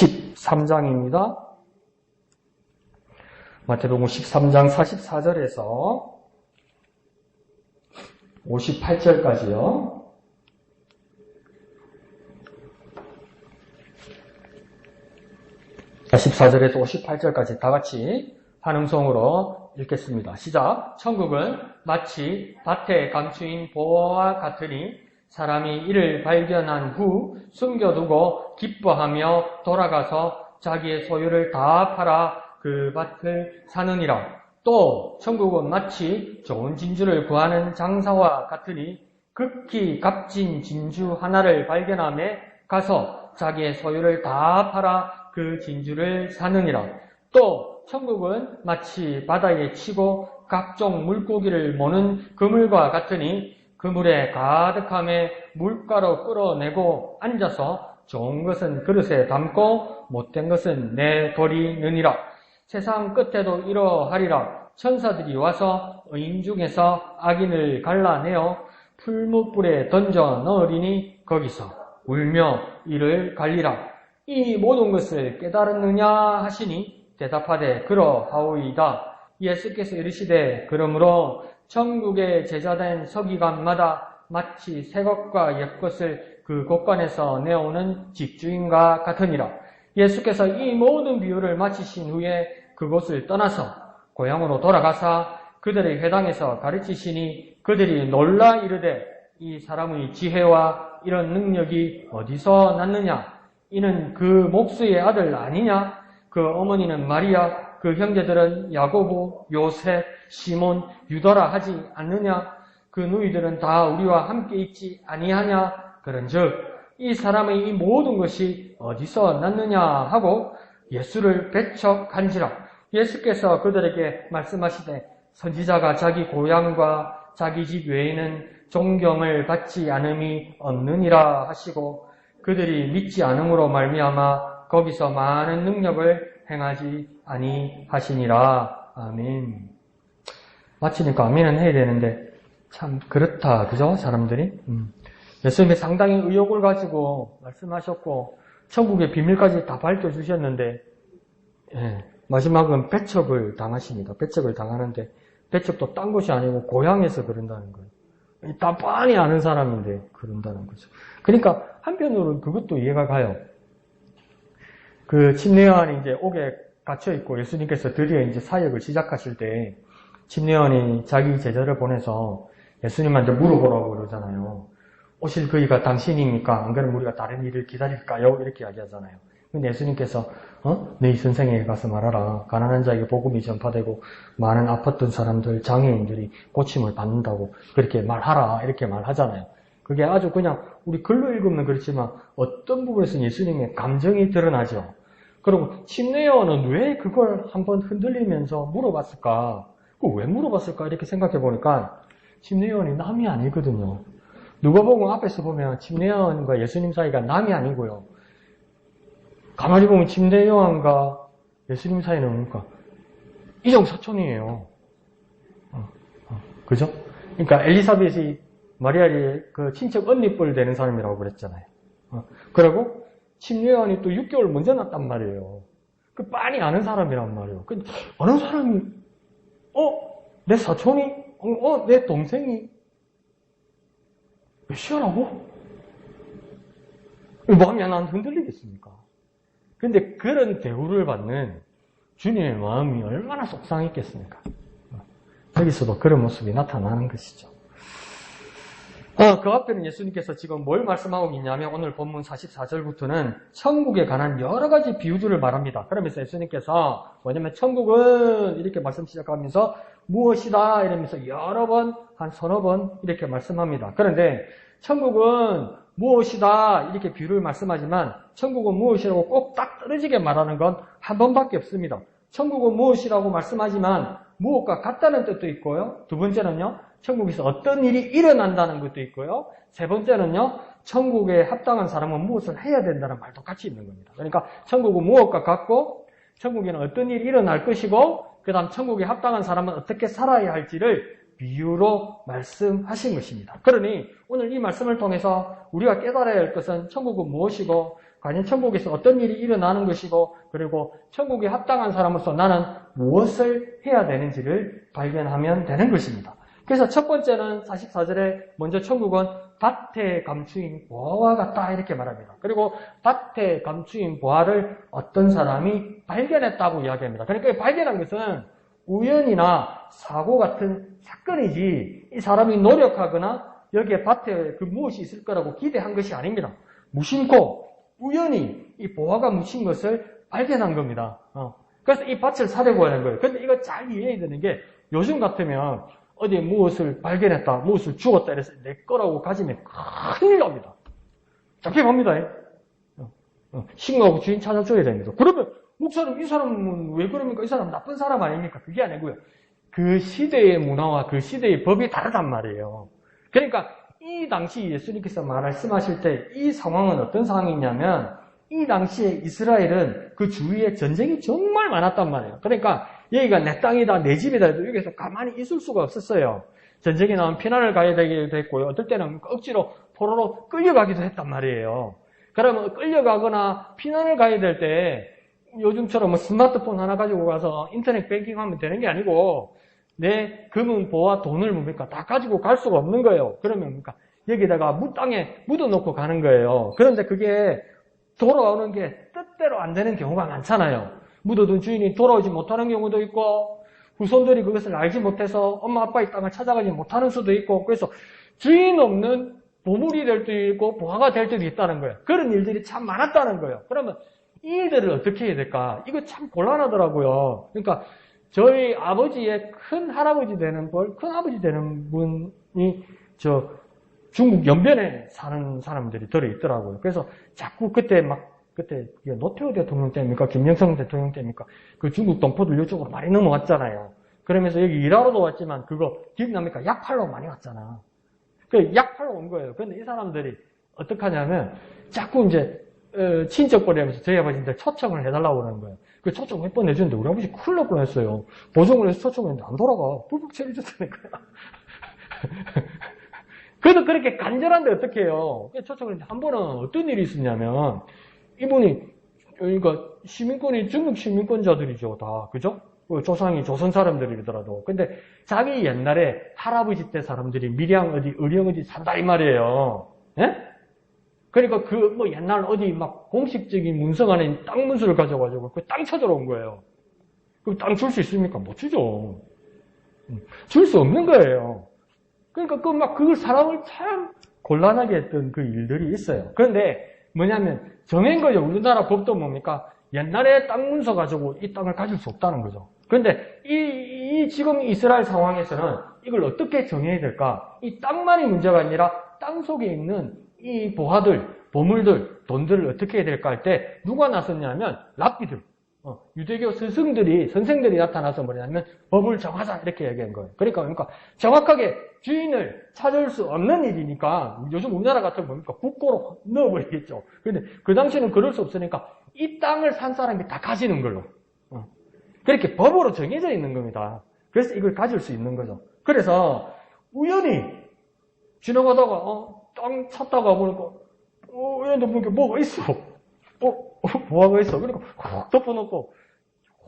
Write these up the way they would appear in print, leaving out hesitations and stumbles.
13장입니다. 마태복음 13장 44절에서 58절까지요. 자, 14절에서 58절까지 다 같이 한 음성으로 읽겠습니다. 시작. 천국은 마치 밭에 감추인 보화와 같으니 사람이 이를 발견한 후 숨겨두고 기뻐하며 돌아가서 자기의 소유를 다 팔아 그 밭을 사느니라. 또 천국은 마치 좋은 진주를 구하는 장사와 같으니 극히 값진 진주 하나를 발견하며 가서 자기의 소유를 다 팔아 그 진주를 사느니라. 또 천국은 마치 바다에 치고 각종 물고기를 모는 그물과 같으니 그물에 가득함에 물가로 끌어내고 앉아서 좋은 것은 그릇에 담고 못된 것은 내버리느니라. 세상 끝에도 이러하리라. 천사들이 와서 의인 중에서 악인을 갈라내어 풀무불에 던져 넣으리니 거기서 울며 이를 갈리라. 이 모든 것을 깨달았느냐 하시니 대답하되 그러하오이다. 예수께서 이르시되 그러므로 천국의 제자된 서기관마다 마치 새 것과 옛 것을 그 곳간에서 내오는 집주인과 같으니라. 예수께서 이 모든 비유를 마치신 후에 그곳을 떠나서 고향으로 돌아가사 그들의 회당에서 가르치시니 그들이 놀라 이르되 이 사람의 지혜와 이런 능력이 어디서 났느냐? 이는 그 목수의 아들 아니냐? 그 어머니는 마리아, 그 형제들은 야고보, 요셉, 시몬, 유다라 하지 않느냐? 그 누이들은 다 우리와 함께 있지 아니하냐? 그런즉 이 사람의 이 모든 것이 어디서 났느냐 하고 예수를 배척한지라. 예수께서 그들에게 말씀하시되 선지자가 자기 고향과 자기 집 외에는 존경을 받지 않음이 없느니라 하시고 그들이 믿지 않음으로 말미암아 거기서 많은 능력을 행하지 아니하시니라. 아멘. 마치니까 아멘은 해야 되는데 참 그렇다. 그죠? 사람들이. 예수님이 상당히 의욕을 가지고 말씀하셨고 천국의 비밀까지 다 밝혀주셨는데 마지막은 배척을 당하십니다. 배척을 당하는데 배척도 딴 것이 아니고 고향에서 그런다는 거예요. 다 뻔히 아는 사람인데 그런다는 거죠. 그러니까 한편으로는 그것도 이해가 가요. 그 침례요한이 이제 옥에 갇혀 있고 예수님께서 드디어 이제 사역을 시작하실 때 침례요한이 자기 제자를 보내서 예수님한테 물어보라고 그러잖아요. 오실 그이가 당신입니까? 안 그러면 우리가 다른 일을 기다릴까요? 이렇게 이야기하잖아요. 근데 예수님께서 너희 선생에게 가서 말하라. 가난한 자에게 복음이 전파되고 많은 아팠던 사람들, 장애인들이 고침을 받는다고 그렇게 말하라. 이렇게 말하잖아요. 그게 아주 그냥 우리 글로 읽으면 그렇지만 어떤 부분에서는 예수님의 감정이 드러나죠. 그리고 침례요한은 왜 그걸 한번 흔들리면서 물어봤을까? 왜 물어봤을까? 이렇게 생각해 보니까 침례요한이 남이 아니거든요. 누가복음 앞에서 보면 침례요한과 예수님 사이가 남이 아니고요. 가만히 보면 침례요한과 예수님 사이는 뭡니까? 이정사촌이에요. 그죠? 그러니까 엘리사벳이 마리아의 그 친척 언니뻘 되는 사람이라고 그랬잖아요. 그리고 침례요한이 또 6개월 먼저 났단 말이에요. 그 빤히 아는 사람이란 말이에요. 그 아는 사람이 내 사촌이? 내 동생이? 시원하고? 마음이 안 흔들리겠습니까? 근데 그런 대우를 받는 주님의 마음이 얼마나 속상했겠습니까? 여기서도 그런 모습이 나타나는 것이죠. 그 앞에는 예수님께서 지금 뭘 말씀하고 있냐면 오늘 본문 44절부터는 천국에 관한 여러 가지 비유들을 말합니다. 그러면서 예수님께서 뭐냐면 천국은 이렇게 말씀 시작하면서 무엇이다 이러면서 여러 번, 한 서너 번 이렇게 말씀합니다. 그런데 천국은 무엇이다 이렇게 비유를 말씀하지만 천국은 무엇이라고 꼭 딱 떨어지게 말하는 건 한 번밖에 없습니다. 천국은 무엇이라고 말씀하지만 무엇과 같다는 뜻도 있고요. 두 번째는요. 천국에서 어떤 일이 일어난다는 것도 있고요. 세 번째는요. 천국에 합당한 사람은 무엇을 해야 된다는 말도 같이 있는 겁니다. 그러니까 천국은 무엇과 같고 천국에는 어떤 일이 일어날 것이고 그 다음 천국에 합당한 사람은 어떻게 살아야 할지를 비유로 말씀하신 것입니다. 그러니 오늘 이 말씀을 통해서 우리가 깨달아야 할 것은 천국은 무엇이고 과연 천국에서 어떤 일이 일어나는 것이고 그리고 천국에 합당한 사람으로서 나는 무엇을 해야 되는지를 발견하면 되는 것입니다. 그래서 첫 번째는 44절에 먼저 천국은 밭에 감추인 보화와 같다 이렇게 말합니다. 그리고 밭에 감추인 보화를 어떤 사람이 발견했다고 이야기합니다. 그러니까 발견한 것은 우연이나 사고 같은 사건이지 이 사람이 노력하거나 여기에 밭에 그 무엇이 있을 거라고 기대한 것이 아닙니다. 무심코 우연히 이 보화가 묻힌 것을 발견한 겁니다. 그래서 이 밭을 사려고 하는 거예요. 그런데 이거 잘 이해해야 되는 게 요즘 같으면 어디에 무엇을 발견했다, 무엇을 주었다 이래서 내 거라고 가지면 큰일 납니다. 잡혀갑니다. 신고하고 주인 찾아줘야 됩니다. 그러면 목사님 이 사람은 왜 그럽니까? 이 사람 나쁜 사람 아닙니까? 그게 아니고요. 그 시대의 문화와 그 시대의 법이 다르단 말이에요. 그러니까 이 당시 예수님께서 말씀하실 때 이 상황은 어떤 상황이냐면 이 당시에 이스라엘은 그 주위에 전쟁이 정말 많았단 말이에요. 그러니까 여기가 내 땅이다, 내 집이다 해도 여기서 가만히 있을 수가 없었어요. 전쟁이 나면 피난을 가야 되기도 했고요. 어떨 때는 억지로 포로로 끌려가기도 했단 말이에요. 그러면 끌려가거나 피난을 가야 될 때 요즘처럼 뭐 스마트폰 하나 가지고 가서 인터넷 뱅킹하면 되는 게 아니고 내 금은 보화 돈을 뭡니까? 다 가지고 갈 수가 없는 거예요. 그러면 뭡니까? 여기다가 땅에 묻어놓고 가는 거예요. 그런데 그게 돌아오는 게 뜻대로 안 되는 경우가 많잖아요. 묻어둔 주인이 돌아오지 못하는 경우도 있고 후손들이 그것을 알지 못해서 엄마 아빠의 땅을 찾아가지 못하는 수도 있고 그래서 주인 없는 보물이 될 때도 있고 보화가 될 때도 있다는 거예요. 그런 일들이 참 많았다는 거예요. 그러면 이 일들을 어떻게 해야 될까? 이거 참 곤란하더라고요. 그러니까 저희 아버지의 큰 할아버지 되는 큰 아버지 되는 분이 중국 연변에 사는 사람들이 들어있더라고요. 그래서 자꾸 그때 노태우 대통령 때입니까? 김영삼 대통령 때입니까? 그 중국 동포들 이쪽으로 많이 넘어왔잖아요. 그러면서 여기 일하러도 왔지만 그거 기억납니까? 약 팔러 많이 왔잖아. 그 약 팔러 온 거예요. 그런데 이 사람들이 어떻게 하냐면 자꾸 이제 친척거리 하면서 저희 아버지한테 초청을 해달라고 그러는 거예요. 그 초청 몇 번 해주는데 우리 아버지 큰일 날 뻔했어요. 보증을 해서 초청을 했는데 안 돌아가. 불법 체류됐다니까. 그래도 그렇게 간절한데 어떻게 해요? 초청을 했는데 한 번은 어떤 일이 있었냐면 이분이 그러니까 시민권이 중국 시민권자들이죠. 다. 그죠? 조상이 조선 사람들이더라도. 근데 자기 옛날에 할아버지 때 사람들이 밀양 어디 의령 어디 산다 이 말이에요. 예? 그러니까 옛날 어디 막 공식적인 문서 안에 땅 문서를 가져가지고 그 땅 찾으러 온 거예요. 그럼 땅 줄 수 있습니까? 못 주죠. 줄 수 없는 거예요. 그러니까 그걸 사람을 참 곤란하게 했던 그 일들이 있어요. 그런데 뭐냐면 정한 거죠. 우리나라 법도 뭡니까? 옛날에 땅 문서 가지고 이 땅을 가질 수 없다는 거죠. 그런데 지금 이스라엘 상황에서는 이걸 어떻게 정해야 될까? 이 땅만이 문제가 아니라 땅 속에 있는 이 보화들, 보물들, 돈들을 어떻게 해야 될까 할 때 누가 나섰냐면 랍비들, 유대교 선생들이 나타나서 뭐냐면 법을 정하자 이렇게 얘기한 거예요. 그러니까 정확하게 주인을 찾을 수 없는 일이니까 요즘 우리나라 같은 거 뭡니까? 국고로 넣어버리겠죠. 그런데 그 당시에는 그럴 수 없으니까 이 땅을 산 사람이 다 가지는 걸로. 그렇게 법으로 정해져 있는 겁니다. 그래서 이걸 가질 수 있는 거죠. 그래서 우연히 지나가다가 땅 찾다가 보니까 얘한테 보니까 뭐가 있어. 보화가 있어. 그러니까 훅 덮어놓고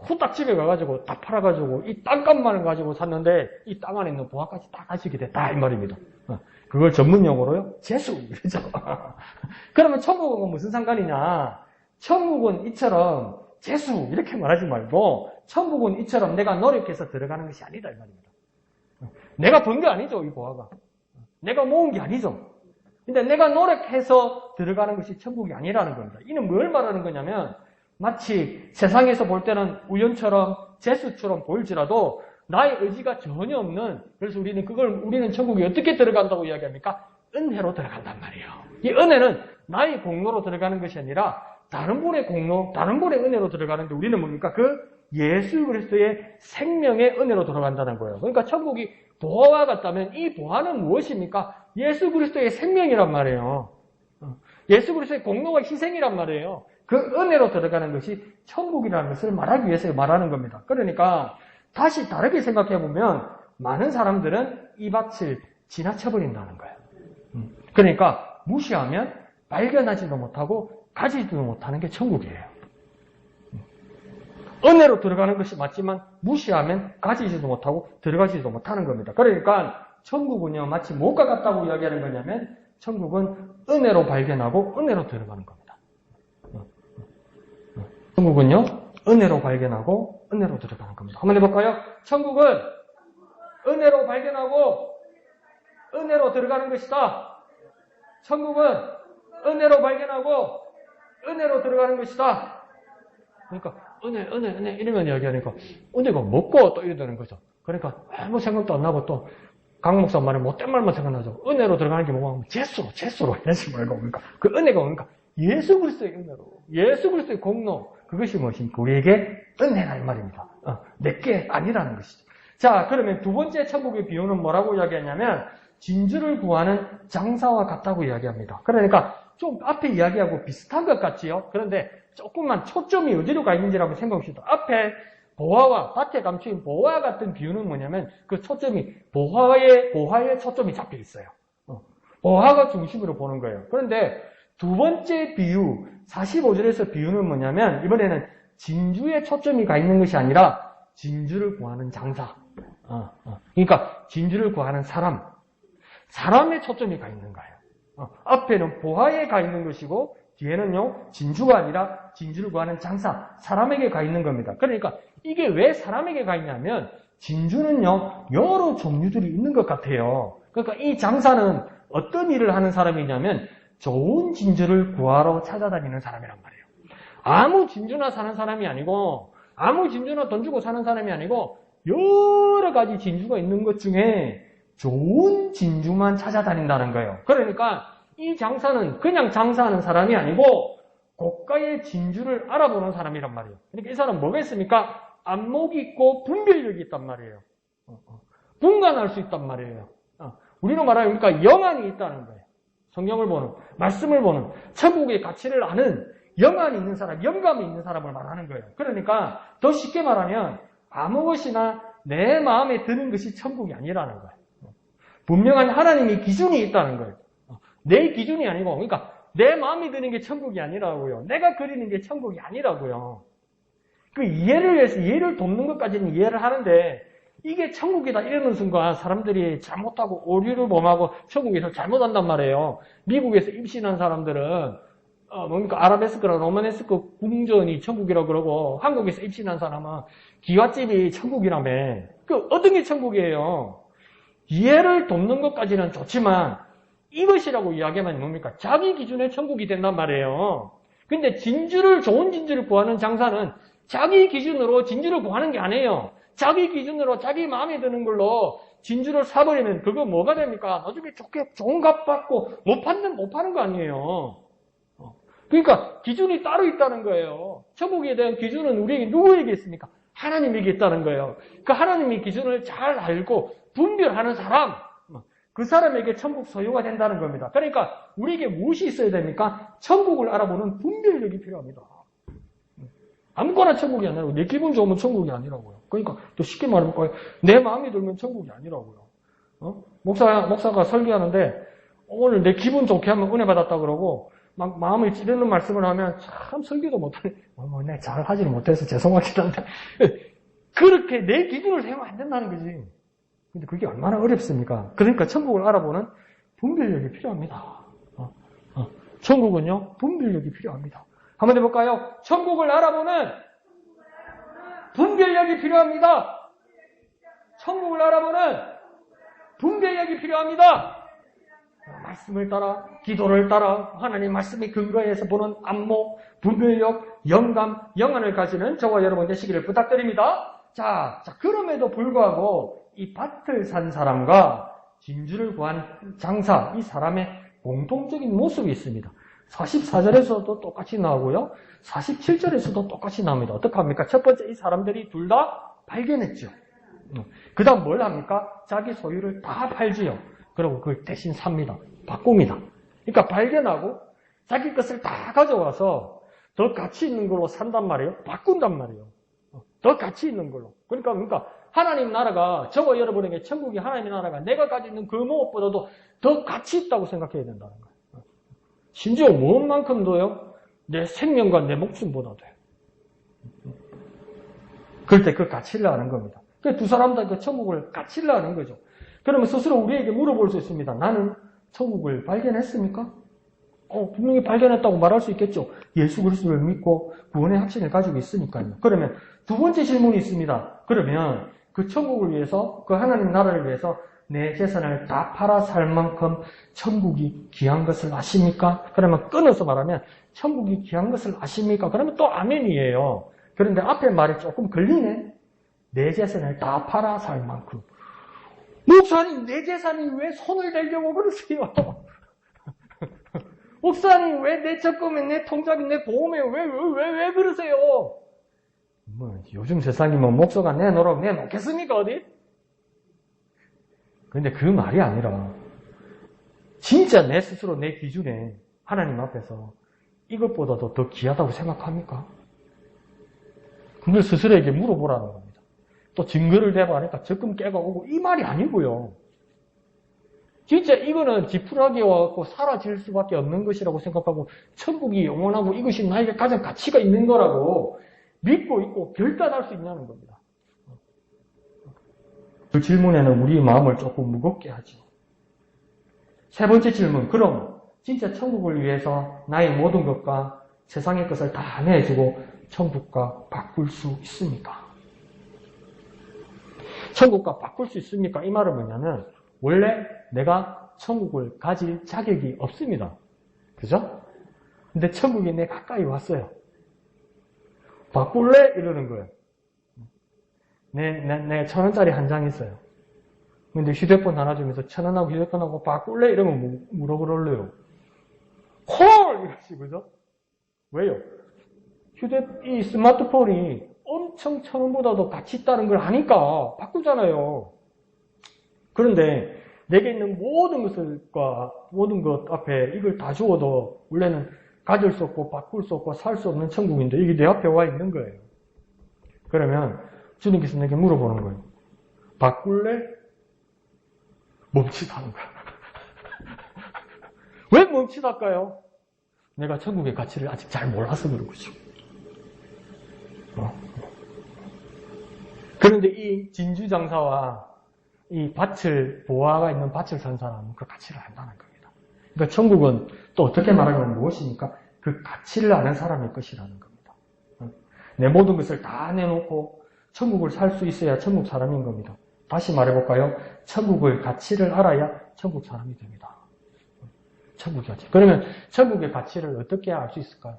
후딱 집에 가가지고 다 팔아가지고 이 땅값만 가지고 샀는데 이 땅 안에 있는 보화까지 다 가지게 됐다 이 말입니다. 그걸 전문 용어로요 재수 이러죠. 그러면 천국은 무슨 상관이냐? 천국은 이처럼 재수 이렇게 말하지 말고 천국은 이처럼 내가 노력해서 들어가는 것이 아니다 이 말입니다. 내가 번 게 아니죠 이 보화가. 내가 모은 게 아니죠. 근데 내가 노력해서 들어가는 것이 천국이 아니라는 겁니다. 이는 뭘 말하는 거냐면 마치 세상에서 볼 때는 우연처럼 재수처럼 보일지라도 나의 의지가 전혀 없는 그래서 우리는 천국에 어떻게 들어간다고 이야기합니까? 은혜로 들어간단 말이에요. 이 은혜는 나의 공로로 들어가는 것이 아니라 다른 분의 공로, 다른 분의 은혜로 들어가는데 우리는 뭡니까? 그 예수 그리스도의 생명의 은혜로 들어간다는 거예요. 그러니까 천국이 보화와 같다면 이 보화는 무엇입니까? 예수 그리스도의 생명이란 말이에요. 예수 그리스도의 공로와 희생이란 말이에요. 그 은혜로 들어가는 것이 천국이라는 것을 말하기 위해서 말하는 겁니다. 그러니까 다시 다르게 생각해 보면 많은 사람들은 이 밭을 지나쳐 버린다는 거예요. 그러니까 무시하면 발견하지도 못하고 가지지도 못하는 게 천국이에요. 은혜로 들어가는 것이 맞지만 무시하면 가지지도 못하고 들어가지도 못하는 겁니다. 그러니까 천국은요, 마치 뭐가 같다고 이야기하는 거냐면 천국은 은혜로 발견하고 은혜로 들어가는 겁니다. 천국은요, 은혜로 발견하고 은혜로 들어가는 겁니다. 한번 해볼까요? 천국은 은혜로 발견하고 은혜로 들어가는 것이다. 천국은 은혜로 발견하고 은혜로 들어가는 것이다. 그러니까 은혜 이러면 이야기하니까 은혜가 뭐고 또 이래 되는 거죠. 그러니까 아무 생각도 안 나고 또 강 목사 말에 못된 말만 생각나죠. 은혜로 들어가는 게 뭐가 제수로 이러지 말고 그러니까 그 은혜가 뭡니까? 예수 그리스도의 은혜로, 예수 그리스도의 공로, 그것이 무엇입니까? 우리에게 은혜라 이 말입니다. 내게 아니라는 것이죠. 자, 그러면 두 번째 천국의 비유는 뭐라고 이야기하냐면 진주를 구하는 장사와 같다고 이야기합니다. 그러니까 좀 앞에 이야기하고 비슷한 것 같지요? 그런데 조금만 초점이 어디로 가 있는지 한번 생각합시다. 앞에 보화와 밭에 감추인 보화 같은 비유는 뭐냐면 그 초점이 보화에 초점이 잡혀 있어요. 보화가 중심으로 보는 거예요. 그런데 두 번째 비유, 45절에서 비유는 뭐냐면 이번에는 진주에 초점이 가 있는 것이 아니라 진주를 구하는 장사. 그러니까 진주를 구하는 사람에 초점이 가 있는 거예요. 앞에는 보화에 가 있는 것이고 뒤에는요, 진주가 아니라 진주를 구하는 장사, 사람에게 가 있는 겁니다. 그러니까 이게 왜 사람에게 가 있냐면 진주는요, 여러 종류들이 있는 것 같아요. 그러니까 이 장사는 어떤 일을 하는 사람이냐면 좋은 진주를 구하러 찾아다니는 사람이란 말이에요. 아무 진주나 사는 사람이 아니고 아무 진주나 돈 주고 사는 사람이 아니고 여러 가지 진주가 있는 것 중에 좋은 진주만 찾아다닌다는 거예요. 그러니까 이 장사는 그냥 장사하는 사람이 아니고 고가의 진주를 알아보는 사람이란 말이에요. 그러니까 이 사람은 뭐가 있습니까? 안목이 있고 분별력이 있단 말이에요. 분간할 수 있단 말이에요. 우리로 말하면 그러니까 영안이 있다는 거예요. 성경을 보는, 말씀을 보는, 천국의 가치를 아는 영안이 있는 사람, 영감이 있는 사람을 말하는 거예요. 그러니까 더 쉽게 말하면 아무 것이나 내 마음에 드는 것이 천국이 아니라는 거예요. 분명한 하나님의 기준이 있다는 거예요. 내 기준이 아니고, 그러니까 내 마음에 드는 게 천국이 아니라고요. 내가 그리는 게 천국이 아니라고요. 그 이해를 위해서 이해를 돕는 것까지는 이해를 하는데 이게 천국이다 이러는 순간 사람들이 잘못하고 오류를 범하고 천국에서 잘못한단 말이에요. 미국에서 입신한 사람들은 뭡니까 아라베스크나 로마네스크 궁전이 천국이라고 그러고 한국에서 입신한 사람은 기와집이 천국이라며. 그 어떤 게 천국이에요? 이해를 돕는 것까지는 좋지만 이것이라고 이야기하면 뭡니까? 자기 기준의 천국이 된단 말이에요. 근데 좋은 진주를 구하는 장사는 자기 기준으로 진주를 구하는 게 아니에요. 자기 기준으로 자기 마음에 드는 걸로 진주를 사버리면 그거 뭐가 됩니까? 나중에 좋은 값 받고 못 파는 거 아니에요. 그러니까 기준이 따로 있다는 거예요. 천국에 대한 기준은 우리에게 누구에게 있습니까? 하나님에게 있다는 거예요. 그 하나님의 기준을 잘 알고 분별하는 사람, 그 사람에게 천국 소유가 된다는 겁니다. 그러니까 우리에게 무엇이 있어야 됩니까? 천국을 알아보는 분별력이 필요합니다. 아무거나 천국이 아니라고. 내 기분 좋으면 천국이 아니라고요. 그러니까 또 쉽게 말해볼까요? 내 마음이 들면 천국이 아니라고요. 목사가 설교하는데 오늘 내 기분 좋게 하면 은혜 받았다 그러고 막 마음을 찌르는 말씀을 하면 참 설교도 못하네. 내 잘 하지는 못해서 죄송하긴 한데 그렇게 내 기준을 세우면 안 된다는 거지. 근데 그게 얼마나 어렵습니까? 그러니까 천국을 알아보는 분별력이 필요합니다. 천국은요, 분별력이 필요합니다. 한번 해볼까요? 천국을 알아보는 분별력이 필요합니다. 천국을 알아보는 분별력이 필요합니다. 말씀을 따라, 기도를 따라, 하나님 말씀의 근거에서 보는 안목, 분별력, 영감, 영안을 가지는 저와 여러분 되시기를 부탁드립니다. 자, 그럼에도 불구하고 이 밭을 산 사람과 진주를 구한 장사, 이 사람의 공통적인 모습이 있습니다. 44절에서도 똑같이 나오고요. 47절에서도 똑같이 나옵니다. 어떡합니까? 첫 번째 이 사람들이 둘 다 발견했죠. 그 다음 뭘 합니까? 자기 소유를 다 팔지요. 그리고 그걸 대신 삽니다. 바꿉니다. 그러니까 발견하고 자기 것을 다 가져와서 더 가치 있는 걸로 산단 말이에요. 바꾼단 말이에요. 더 가치 있는 걸로. 그러니까 하나님 나라가, 저와 여러분에게 천국이 하나님의 나라가 내가 가지고 있는 그 무엇보다도 더 가치 있다고 생각해야 된다는 거예요. 심지어 무엇만큼도요? 내 생명과 내 목숨보다도. 그럴 때 그 가치를 아는 겁니다. 그 두 사람 다 그 천국을 가치를 아는 거죠. 그러면 스스로 우리에게 물어볼 수 있습니다. 나는 천국을 발견했습니까? 분명히 발견했다고 말할 수 있겠죠. 예수 그리스도를 믿고 구원의 확신을 가지고 있으니까요. 그러면 두 번째 질문이 있습니다. 그러면 그 천국을 위해서, 그 하나님 나라를 위해서 내 재산을 다 팔아 살 만큼 천국이 귀한 것을 아십니까? 그러면 끊어서 말하면 천국이 귀한 것을 아십니까? 그러면 또 아멘이에요. 그런데 앞에 말이 조금 걸리네. 내 재산을 다 팔아 살 만큼. 목사님, 내 재산이 왜 손을 대려고 그러세요? 목사님, 왜 내 적금에, 내 통장에, 내 보험에 왜 그러세요? 뭐, 요즘 세상이 뭐, 목사가 내놓으라고 내놓겠습니까, 어디? 근데 그 말이 아니라, 진짜 내 스스로 내 기준에 하나님 앞에서 이것보다도 더 귀하다고 생각합니까? 그걸 스스로에게 물어보라는 겁니다. 또 증거를 대고 하니까 적금 깨가 오고, 이 말이 아니고요. 진짜 이거는 지푸라기와 갖고 사라질 수밖에 없는 것이라고 생각하고 천국이 영원하고 이것이 나에게 가장 가치가 있는 거라고 믿고 있고 결단할 수 있냐는 겁니다. 그 질문에는 우리 마음을 조금 무겁게 하죠. 세 번째 질문. 그럼 진짜 천국을 위해서 나의 모든 것과 세상의 것을 다 내주고 천국과 바꿀 수 있습니까? 천국과 바꿀 수 있습니까? 이 말은 뭐냐면 원래 내가 천국을 가질 자격이 없습니다. 그죠? 근데 천국이 내 가까이 왔어요. 바꿀래? 이러는 거예요. 내 1,000원짜리 한 장 있어요. 근데 휴대폰 하나 주면서 1,000원하고 휴대폰하고 바꿀래? 이러면 뭐라 그럴래요? 헐! 이러지, 그죠? 왜요? 이 스마트폰이 엄청 1,000원보다도 가치 있다는 걸 아니까 바꾸잖아요. 그런데 내게 있는 모든 것과 모든 것 앞에 이걸 다 주어도 원래는 가질 수 없고 바꿀 수 없고 살 수 없는 천국인데 이게 내 앞에 와 있는 거예요. 그러면 주님께서 내게 물어보는 거예요. 바꿀래? 멈칫하는 거야. 왜 멈칫할까요? 내가 천국의 가치를 아직 잘 몰라서 그런 거죠. 그런데 이 진주장사와 이 보화가 있는 밭을 산 사람은 그 가치를 안다는 겁니다. 그러니까 천국은 또 어떻게 말하면 무엇입니까? 그 가치를 아는 사람의 것이라는 겁니다. 내 모든 것을 다 내놓고 천국을 살 수 있어야 천국 사람인 겁니다. 다시 말해볼까요? 천국의 가치를 알아야 천국 사람이 됩니다. 천국의 가치. 그러면 천국의 가치를 어떻게 알 수 있을까요?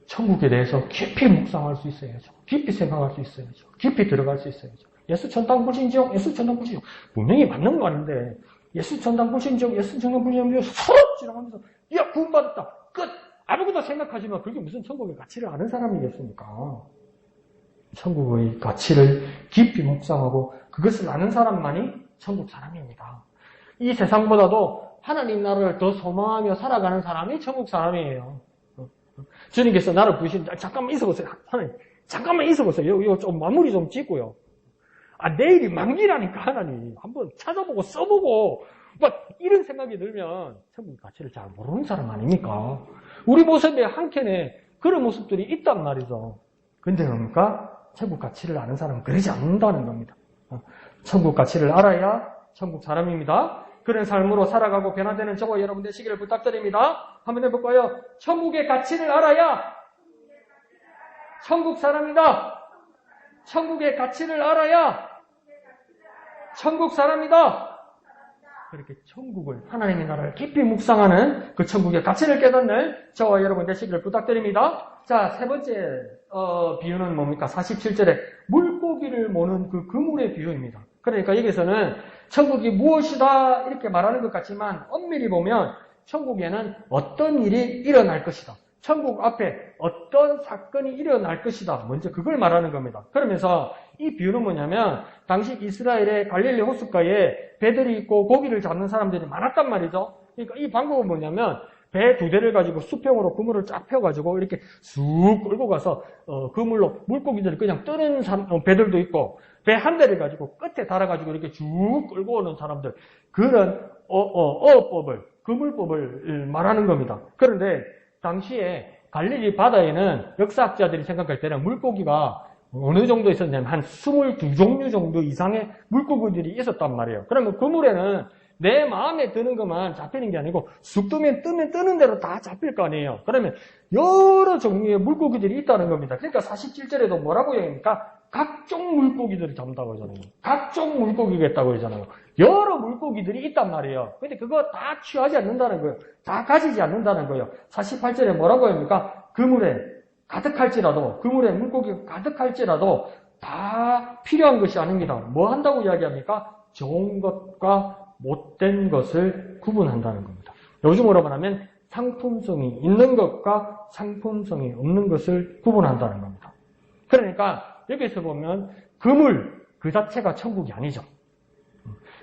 천국에 대해서 깊이 묵상할 수 있어야죠. 깊이 생각할 수 있어야죠. 깊이 들어갈 수 있어야죠. 예수 천당 불신지옥, 예수 천당 불신지옥. 분명히 맞는 말인데, 예수 천당 불신지옥, 예수 천당 불신지옥, 서로 지나가면서, 야, 구원받았다. 끝! 아무것도 생각하지만 그게 무슨 천국의 가치를 아는 사람이겠습니까? 천국의 가치를 깊이 묵상하고 그것을 아는 사람만이 천국 사람입니다. 이 세상보다도 하나님 나라를 더 소망하며 살아가는 사람이 천국 사람이에요. 주님께서 나를 부르시는데, 잠깐만 있어보세요. 하나님, 잠깐만 있어보세요. 이거 좀 마무리 좀 짓고요. 내일이 만기라니까, 하나님. 한번 찾아보고 써보고, 막, 이런 생각이 들면, 천국의 가치를 잘 모르는 사람 아닙니까? 우리 모습에 한켠에 그런 모습들이 있단 말이죠. 근데 뭡니까? 천국 가치를 아는 사람은 그러지 않는다는 겁니다. 천국 가치를 알아야 천국 사람입니다. 그런 삶으로 살아가고 변화되는 저와 여러분 되시기를 부탁드립니다. 한번 해볼까요? 천국의 가치를 알아야 천국 사람이다. 천국의 가치를 알아야 천국 사람이다. 그렇게 천국을, 하나님의 나라를 깊이 묵상하는 그 천국의 가치를 깨닫는 저와 여러분 되시기를 부탁드립니다. 자, 세 번째 비유는 뭡니까? 47절에 물고기를 모는 그 그물의 비유입니다. 그러니까 여기서는 천국이 무엇이다 이렇게 말하는 것 같지만 엄밀히 보면 천국에는 어떤 일이 일어날 것이다. 천국 앞에 어떤 사건이 일어날 것이다. 먼저 그걸 말하는 겁니다. 그러면서 이 비유는 뭐냐면 당시 이스라엘의 갈릴리 호숫가에 배들이 있고 고기를 잡는 사람들이 많았단 말이죠. 그러니까 이 방법은 뭐냐면 배 2대를 가지고 수평으로 그물을 쫙 펴가지고 이렇게 쑥 끌고 가서 그물로 물고기들이 그냥 뜨는 배들도 있고 배 한 대를 가지고 끝에 달아가지고 이렇게 쭉 끌고 오는 사람들 그런 어법을 그물법을 말하는 겁니다. 그런데 당시에 갈릴리 바다에는 역사학자들이 생각할 때는 물고기가 어느 정도 있었냐면 한 22종류 정도 이상의 물고기들이 있었단 말이에요. 그러면 그 물에는 내 마음에 드는 것만 잡히는 게 아니고 쑥 뜨면 뜨는 대로 다 잡힐 거 아니에요. 그러면 여러 종류의 물고기들이 있다는 겁니다. 그러니까 47절에도 뭐라고 얘기합니까? 각종 물고기들을 잡는다고 하잖아요. 각종 물고기가 있다고 하잖아요. 여러 물고기들이 있단 말이에요. 근데 그거 다 취하지 않는다는 거예요. 다 가지지 않는다는 거예요. 48절에 뭐라고 합니까? 그물에 가득할지라도, 그물에 물고기가 가득할지라도 다 필요한 것이 아닙니다. 뭐 한다고 이야기합니까? 좋은 것과 못된 것을 구분한다는 겁니다. 요즘으로 말하면 상품성이 있는 것과 상품성이 없는 것을 구분한다는 겁니다. 그러니까 여기서 보면 그물 그 자체가 천국이 아니죠.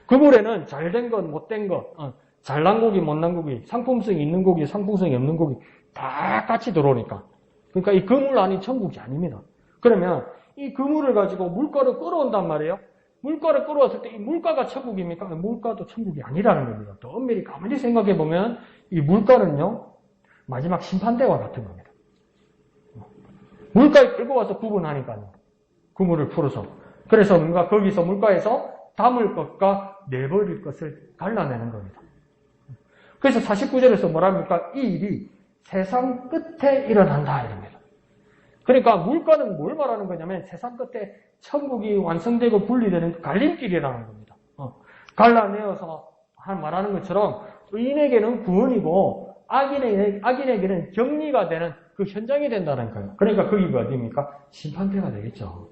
그물에는 잘된 것, 못된 것, 잘난 고기, 못난 고기, 상품성이 있는 고기, 상품성이 없는 고기 다 같이 들어오니까. 그러니까 이 그물 안이 천국이 아닙니다. 그러면 이 그물을 가지고 물가를 끌어온단 말이에요. 물가를 끌어왔을 때 이 물가가 천국입니까? 물가도 천국이 아니라는 겁니다. 또 엄밀히 가만히 생각해 보면 이 물가는요, 마지막 심판대와 같은 겁니다. 물가에 끌고 와서 구분하니까요. 그물을 풀어서. 그래서 뭔가 거기서 물가에서 담을 것과 내버릴 것을 갈라내는 겁니다. 그래서 49절에서 뭐랍니까? 이 일이 세상 끝에 일어난다 이럽니다. 그러니까 물가는 뭘 말하는 거냐면 세상 끝에 천국이 완성되고 분리되는 갈림길이라는 겁니다. 갈라내어서 말하는 것처럼 의인에게는 구원이고 악인에게는 격리가 되는 그 현장이 된다는 거예요. 그러니까 거기가 어디입니까? 심판대가 되겠죠.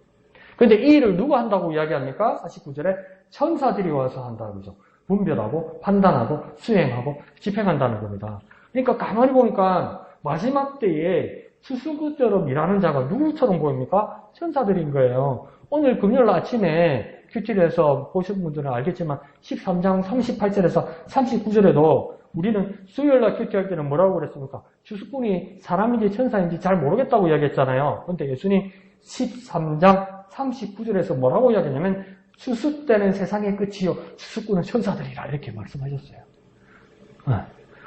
그런데 이 일을 누가 한다고 이야기합니까? 49절에 천사들이 와서 한다고 그러죠. 분별하고 판단하고 수행하고 집행한다는 겁니다. 그러니까 가만히 보니까 마지막 때에 수수구처럼 일하는 자가 누구처럼 보입니까? 천사들인 거예요. 오늘 금요일 아침에 큐티에서 보신 분들은 알겠지만 13장 38절에서 39절에도 우리는 수요일날 큐티할 때는 뭐라고 그랬습니까? 주수꾼이 사람인지 천사인지 잘 모르겠다고 이야기했잖아요. 그런데 예수님 13장 39절에서 뭐라고 이야기했냐면 추수 때는 세상의 끝이요 추수꾼은 천사들이라 이렇게 말씀하셨어요.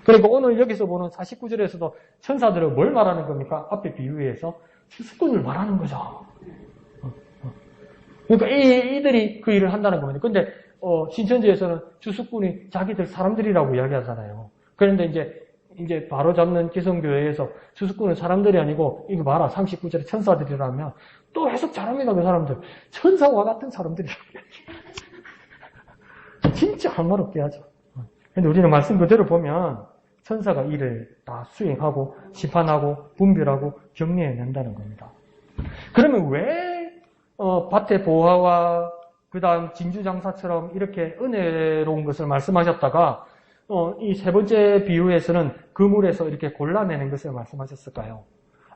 그리고 오늘 여기서 보는 49절에서도 천사들은 뭘 말하는 겁니까? 앞에 비유에서 추수꾼을 말하는 거죠. 그러니까 이들이 그 일을 한다는 겁니다. 근데 신천지에서는 추수꾼이 자기들 사람들이라고 이야기하잖아요. 그런데 이제 바로 잡는 기성교회에서 추수꾼은 사람들이 아니고 이거 봐라 39절에 천사들이라면 또 해석 잘합니다. 그 사람들. 천사와 같은 사람들이라고 진짜 할 말 없게 하죠. 근데 우리는 말씀 그대로 보면 천사가 일을 다 수행하고 심판하고 분별하고 격리해낸다는 겁니다. 그러면 왜 밭의 보화와 그 다음 진주장사처럼 이렇게 은혜로운 것을 말씀하셨다가 이 세 번째 비유에서는 그물에서 이렇게 골라내는 것을 말씀하셨을까요?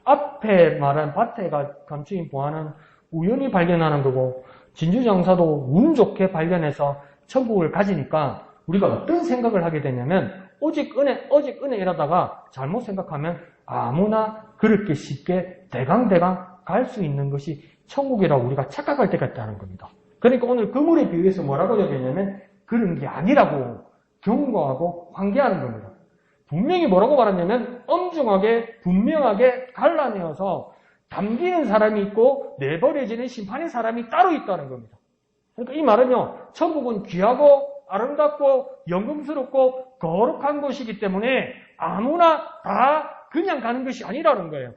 앞에 말한 밭에 감추인 보화는 우연히 발견하는 거고 진주장사도 운 좋게 발견해서 천국을 가지니까 우리가 어떤 생각을 하게 되냐면 오직 은혜 이러다가 잘못 생각하면 아무나 그렇게 쉽게 대강대강 갈 수 있는 것이 천국이라고 우리가 착각할 때가 있다는 겁니다. 그러니까 오늘 그물에 비유해서 뭐라고 얘기했냐면 그런 게 아니라고 경고하고 환기하는 겁니다. 분명히 뭐라고 말했냐면 엄중하게 분명하게 갈라내어서 담기는 사람이 있고 내버려지는 심판의 사람이 따로 있다는 겁니다. 그러니까 이 말은요, 천국은 귀하고 아름답고 영광스럽고 거룩한 곳이기 때문에 아무나 다 그냥 가는 것이 아니라는 거예요.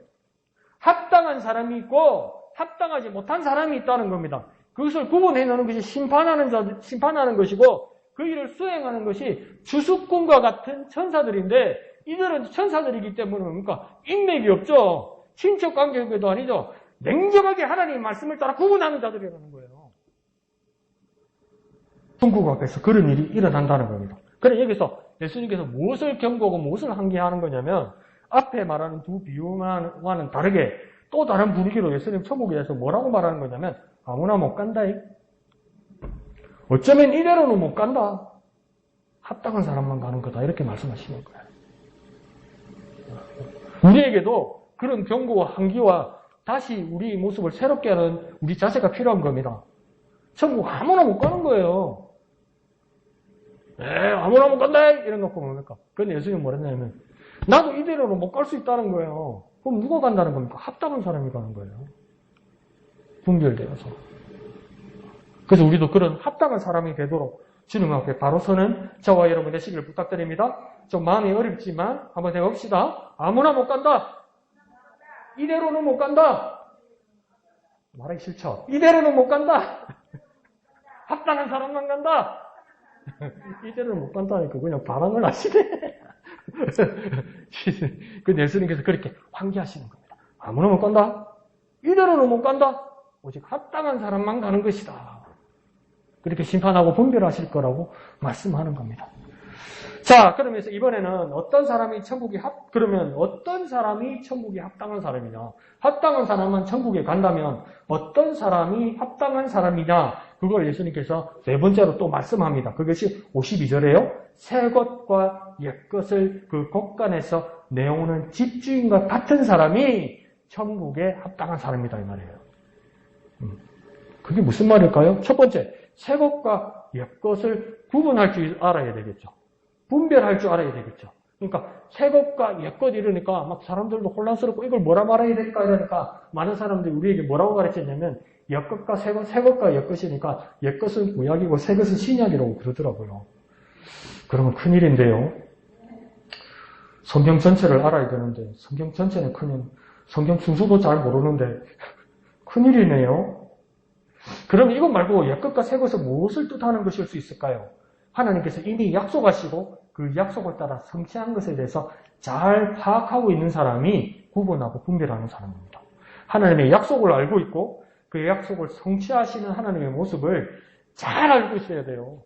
합당한 사람이 있고 합당하지 못한 사람이 있다는 겁니다. 그것을 구분해내는 것이 심판하는 것이고 그 일을 수행하는 것이 주수꾼과 같은 천사들인데 이들은 천사들이기 때문에 뭡니까? 인맥이 없죠. 친척 관계도 아니죠. 냉정하게 하나님의 말씀을 따라 구분하는 자들이라는 거예요. 천국 앞에서 그런 일이 일어난다는 겁니다. 그래 여기서 예수님께서 무엇을 경고하고 무엇을 항기하는 거냐면 앞에 말하는 두 비유와는 다르게 또 다른 분위기로 예수님 천국에 대해서 뭐라고 말하는 거냐면 아무나 못 간다. 어쩌면 이대로는 못 간다. 합당한 사람만 가는 거다. 이렇게 말씀하시는 거예요. 우리에게도 그런 경고와 항기와 다시 우리 모습을 새롭게 하는 우리 자세가 필요한 겁니다. 천국 아무나 못 가는 거예요. 아무나 못 간다! 이래 놓고 뭡니까? 그런데 예수님이 뭐랬냐면, 나도 이대로는 못 갈 수 있다는 거예요. 그럼 누가 간다는 겁니까? 합당한 사람이 가는 거예요. 분별되어서. 그래서 우리도 그런 합당한 사람이 되도록 주님 앞에 바로 서는 저와 여러분 되시기를 부탁드립니다. 좀 마음이 어렵지만 한번 해봅시다. 아무나 못 간다. 이대로는 못 간다. 말하기 싫죠? 이대로는 못 간다. 합당한 사람만 간다. 이대로는 못 간다니까 그냥 반항을 하시네. 그 넬슨님께서 그렇게 환기하시는 겁니다. 아무나 못 간다. 이대로는 못 간다. 오직 합당한 사람만 가는 것이다. 그렇게 심판하고 분별하실 거라고 말씀하는 겁니다. 자, 그러면서 이번에는 어떤 사람이 그러면 어떤 사람이 천국에 합당한 사람이냐? 합당한 사람은 천국에 간다면 어떤 사람이 합당한 사람이냐? 그걸 예수님께서 네 번째로 또 말씀합니다. 그것이 52절에요. 새 것과 옛 것을 그 곳간에서 내오는 집주인과 같은 사람이 천국에 합당한 사람이다 이 말이에요. 그게 무슨 말일까요? 첫 번째, 새 것과 옛 것을 구분할 줄 알아야 되겠죠. 분별할 줄 알아야 되겠죠. 그러니까 새 것과 옛 것 이러니까 막 사람들도 혼란스럽고 이걸 뭐라 말해야 될까 이러니까 많은 사람들이 우리에게 뭐라고 가르쳤냐면 옛 것과 새 것과 옛 것이니까 옛 것은 구약이고 새 것은 신약이라고 그러더라고요. 그러면 큰일인데요. 성경 전체를 알아야 되는데 성경 전체는 큰일. 성경 순서도 잘 모르는데 큰일이네요. 그럼 이것 말고 옛 것과 새 것은 무엇을 뜻하는 것일 수 있을까요? 하나님께서 이미 약속하시고 그 약속을 따라 성취한 것에 대해서 잘 파악하고 있는 사람이 구분하고 분별하는 사람입니다. 하나님의 약속을 알고 있고 그 약속을 성취하시는 하나님의 모습을 잘 알고 있어야 돼요.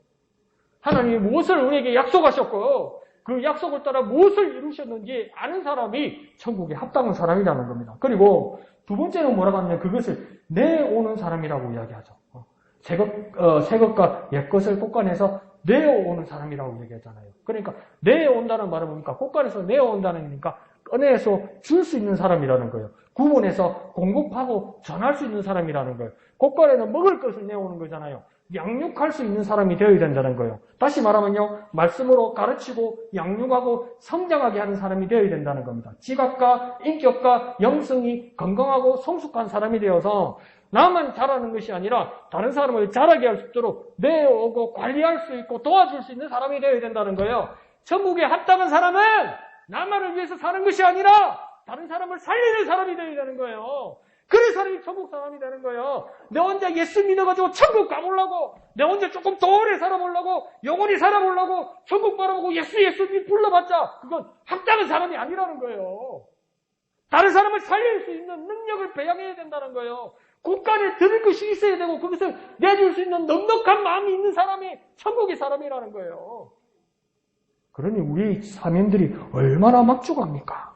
하나님이 무엇을 우리에게 약속하셨고 그 약속을 따라 무엇을 이루셨는지 아는 사람이 천국에 합당한 사람이라는 겁니다. 그리고 두 번째는 뭐라고 하냐면 그것을 내오는 사람이라고 이야기하죠. 새 것과 옛 것을 곳간에서 내어오는 사람이라고 얘기하잖아요. 그러니까 내어온다는 말은 뭡니까? 곳간에서 내어온다는 거니까 꺼내서 줄 수 있는 사람이라는 거예요. 구분해서 공급하고 전할 수 있는 사람이라는 거예요. 곳간에는 먹을 것을 내오는 거잖아요. 양육할 수 있는 사람이 되어야 된다는 거예요. 다시 말하면요. 말씀으로 가르치고 양육하고 성장하게 하는 사람이 되어야 된다는 겁니다. 지각과 인격과 영성이 건강하고 성숙한 사람이 되어서 나만 자라는 것이 아니라 다른 사람을 자라게 할 수 있도록 내어오고 관리할 수 있고 도와줄 수 있는 사람이 되어야 된다는 거예요. 천국에 합당한 사람은 나만을 위해서 사는 것이 아니라 다른 사람을 살리는 사람이 되어야 되는 거예요. 그런 사람이 천국 사람이 되는 거예요. 내 혼자 예수 믿어가지고 천국 가보려고 내 혼자 조금 더 오래 살아보려고 영원히 살아보려고 천국 바라보고 예수 불러봤자 그건 합당한 사람이 아니라는 거예요. 다른 사람을 살릴 수 있는 능력을 배양해야 된다는 거예요. 곳간에 들을 것이 있어야 되고 그것을 내줄 수 있는 넉넉한 마음이 있는 사람이 천국의 사람이라는 거예요. 그러니 우리 사명들이 얼마나 막중합니까?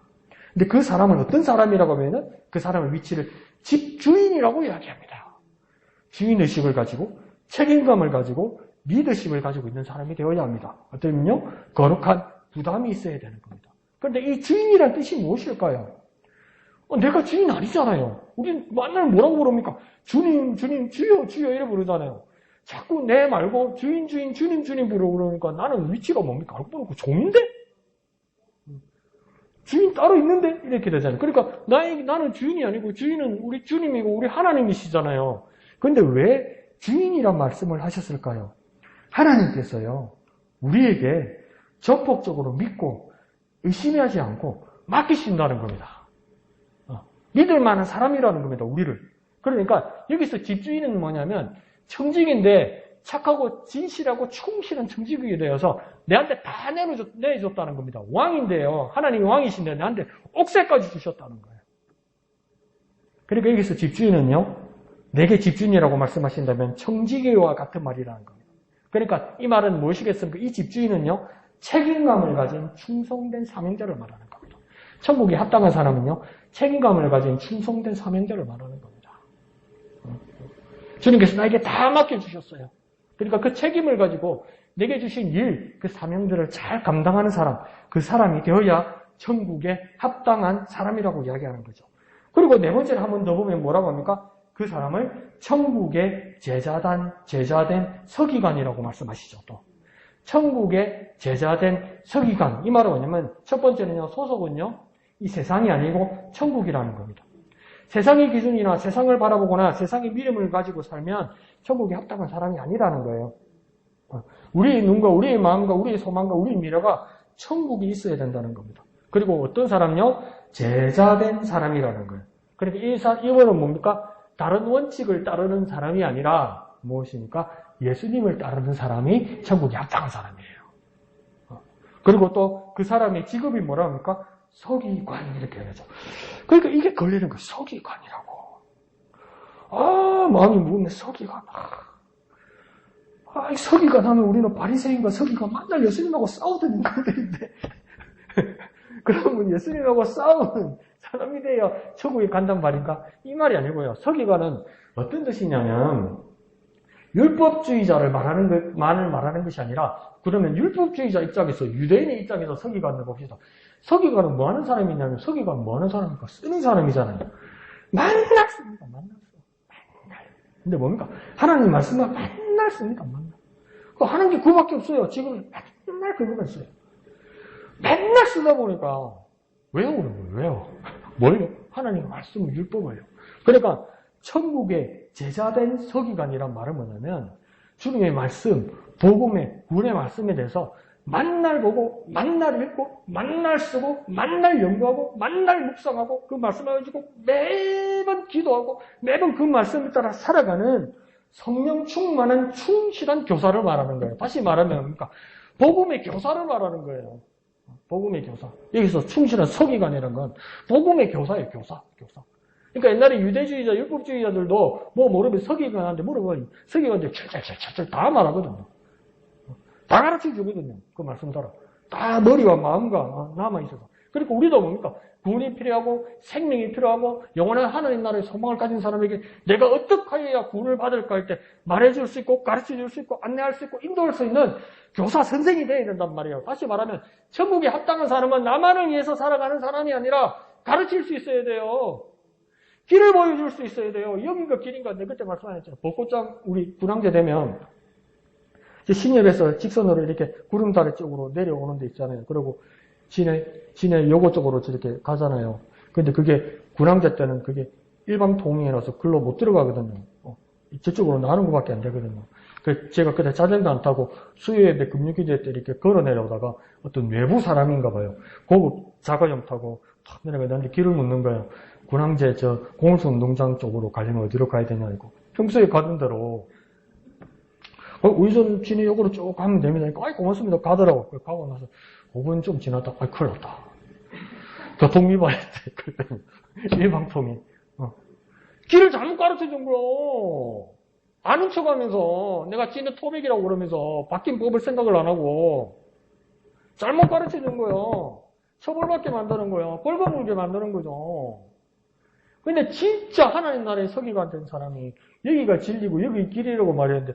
근데 그 사람은 어떤 사람이라고 하면은 그 사람의 위치를 집주인이라고 이야기합니다. 주인의식을 가지고 책임감을 가지고 리더십을 가지고 있는 사람이 되어야 합니다. 어떠면요? 거룩한 부담이 있어야 되는 겁니다. 그런데 이 주인이란 뜻이 무엇일까요? 내가 주인 아니잖아요. 우린 만나면 뭐라고 부릅니까? 주님, 주여, 이래 부르잖아요. 자꾸 내 말고 주인, 주님 부르니까 나는 위치가 뭡니까? 알고 보니까 종인데? 주인 따로 있는데? 이렇게 되잖아요. 그러니까 나는 주인이 아니고 주인은 우리 주님이고 우리 하나님이시잖아요. 그런데 왜 주인이란 말씀을 하셨을까요? 하나님께서요. 우리에게 적극적으로 믿고 의심하지 않고 맡기신다는 겁니다. 믿을 만한 사람이라는 겁니다. 우리를. 그러니까 여기서 집주인은 뭐냐면 청직인데 착하고 진실하고 충실한 청직이 되어서 내한테 다 내줬다는 겁니다. 왕인데요. 하나님이 왕이신데 내한테 옥새까지 주셨다는 거예요. 그러니까 여기서 집주인은요. 내게 집주인이라고 말씀하신다면 청지기와 같은 말이라는 겁니다. 그러니까 이 말은 무엇이겠습니까? 이 집주인은요. 책임감을 가진 충성된 사명자를 말하는 겁니다. 천국에 합당한 사람은요. 책임감을 가진 충성된 사명자를 말하는 겁니다. 주님께서 나에게 다 맡겨주셨어요. 그러니까 그 책임을 가지고 내게 주신 일, 그 사명들을 잘 감당하는 사람, 그 사람이 되어야 천국에 합당한 사람이라고 이야기하는 거죠. 그리고 네 번째로 한 번 더 보면 뭐라고 합니까? 그 사람을 천국의 제자된 서기관이라고 말씀하시죠. 또 천국의 제자된 서기관. 이 말은 뭐냐면 첫 번째는요. 소속은요. 이 세상이 아니고 천국이라는 겁니다. 세상의 기준이나 세상을 바라보거나 세상의 믿음을 가지고 살면 천국에 합당한 사람이 아니라는 거예요. 우리의 눈과 우리의 마음과 우리의 소망과 우리의 미래가 천국이 있어야 된다는 겁니다. 그리고 어떤 사람요? 제자된 사람이라는 거예요. 그러니까 이거는 뭡니까? 다른 원칙을 따르는 사람이 아니라 무엇입니까? 예수님을 따르는 사람이 천국에 합당한 사람이에요. 그리고 또 그 사람의 직업이 뭐라 합니까? 서기관 이렇게 해야죠. 그러니까 이게 걸리는 거예요. 서기관이라고. 마음이 무겁네. 서기관. 서기관 하면 우리는 바리새인과 서기관 맨날 예수님하고 싸우던 인간들인데 그러면 예수님하고 싸우는 사람이 돼야 천국에 간단 말인가? 이 말이 아니고요. 서기관은 어떤 뜻이냐면 율법주의자를 말하는 것이 아니라 그러면 율법주의자 입장에서 유대인의 입장에서 서기관을 봅시다. 서기관은 뭐 하는 사람이냐면 서기관은 뭐 하는 사람입니까? 쓰는 사람이잖아요. 맨날 씁니다. 맨날. 근데 뭡니까? 하나님 말씀만 맨날 씁니다. 맨날. 하는 게 그거밖에 없어요. 지금 맨날 그거만 써요. 맨날 쓰다 보니까 외우는 거예요. 외워. 뭘요? 하나님 말씀을 율법을요. 그러니까 천국의 제자된 서기관이란 말은 뭐냐면 주님의 말씀, 복음의 구원의 말씀에 대해서 만날 보고, 만날 읽고, 만날 쓰고, 만날 연구하고, 만날 묵상하고, 그 말씀을 가지고 매번 기도하고, 매번 그 말씀을 따라 살아가는 성령 충만한 충실한 교사를 말하는 거예요. 다시 말하면 뭡니까? 복음의 교사를 말하는 거예요. 복음의 교사. 여기서 충실한 서기관이라는 건 복음의 교사예요. 교사. 그러니까 옛날에 유대주의자, 율법주의자들도 뭐 모르면 서기관한테 물어보면 서기관한테 철철철철 다 말하거든요. 다 가르쳐 주거든요. 그 말씀 따라. 다 머리와 마음과 남아있어서. 그러니까 우리도 뭡니까? 구원이 필요하고 생명이 필요하고 영원한 하나님 나라의 소망을 가진 사람에게 내가 어떻게 해야 구원을 받을까 할 때 말해줄 수 있고 가르쳐줄 수 있고 안내할 수 있고 인도할 수 있는 교사 선생이 되어야 된단 말이에요. 다시 말하면 천국에 합당한 사람은 나만을 위해서 살아가는 사람이 아니라 가르칠 수 있어야 돼요. 길을 보여줄 수 있어야 돼요. 여기가 길인가? 내가 그때 말씀하셨잖아요. 벚꽃장 우리 군항제 되면 신협에서 직선으로 이렇게 구름다리 쪽으로 내려오는 데 있잖아요. 그리고 진해 요거 쪽으로 이렇게 가잖아요. 근데 그게 군항제 때는 그게 일반 통행이라서 글로 못 들어가거든요. 저쪽으로 나는 것밖에 안 되거든요. 그래서 제가 그때 자전거 안 타고 수요예배 금요기대 때 이렇게 걸어 내려오다가 어떤 외부 사람인가 봐요. 고급 자가용 타고 탁 내려가는데 길을 묻는 거예요. 군항제 공울수 운동장 쪽으로 가려면 어디로 가야 되냐 이거. 평소에 가던 대로 우회전 진해 역으로 쭉 가면 됩니다. 아이 고맙습니다. 가더라고. 가고 나서 5분 좀 지났다. 아이 큰일 났다. 교통위반했대. 그랬더니 일방통행. 길을 잘못 가르쳐준 거야. 아는 척하면서 내가 진해 토백이라고 그러면서 바뀐 법을 생각을 안 하고 잘못 가르쳐준 거야. 처벌받게 만드는 거야. 벌금 물게 만드는 거죠. 근데 진짜 하나님 나라의 서기관 된 사람이 여기가 진리고 여기 길이라고 말했는데